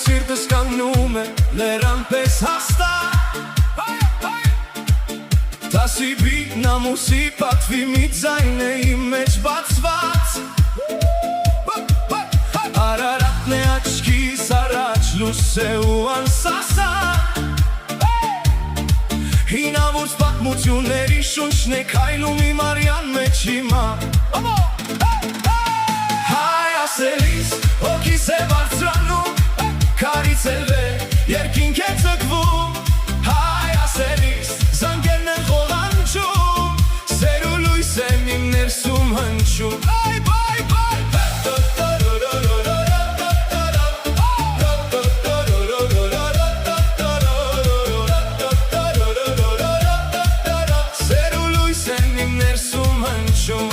Սիրտս կանգնում է լերան պես հաստատ Տասիբի նամուսի պատվի մի ձայն է իմ մեջ բացված Արարատն է աչքիս առաջ լուս է ու անսասան Հինավուրց պատմությունների շունչն է քայլում իմ արյան մեջ հիմա Հայ ասելիս հոգիս է բարձրանում Քարից էլ վեր, երկինք է ձգվում Հայ ասելիս, զանգերն են խողանջում Սեր ու լույս եմ իմ ներսում հնչում Այ բայ բայ Սեր ու լույս եմ իմ ներսում հնչում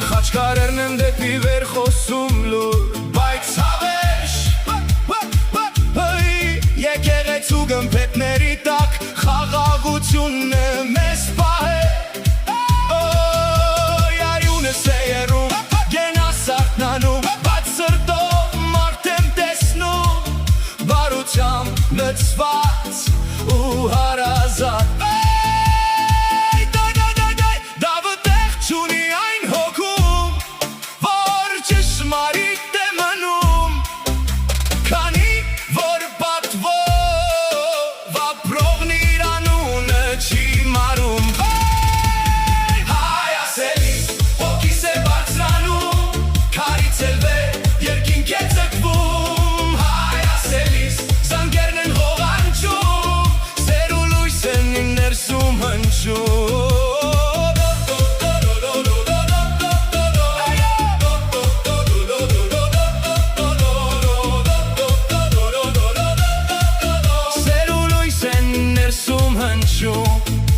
Խաչքարերն են դեպի վեր խոսում լուր Բայց հավերժ Եկեղեցու գմպետների տակ խաղաղությունն է մեզ պահե Արյունս է երում, գենաս արթնանում Բայց սրտով մարդ եմ տեսնում Բարությամբ լցված ու հարազատ Դա վտեղ չունի այն հոգում Որ ճշմարիտ է մնում Քանի որ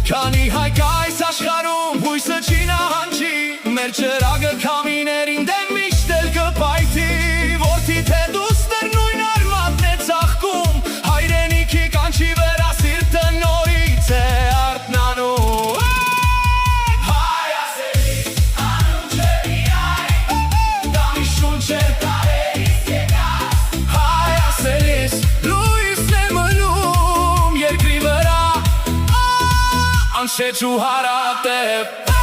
Քանի հայք այս աշխարհում հույսը չի նահանջի Մեր ճրագը քամիներին դեմ միշտ էլ կպայթի Որդի թե դուստր նույն արմատն է ծաղկում Հայրենիքի կանչի վրա սիրտը նորից է արթնանում Հայ ասելիս, անում չէ միայն Դա մի շունչ էր տարերից եկած Հայ ասելիս, լույսն է մնում երկրի վրա Անշեջ ու հարատև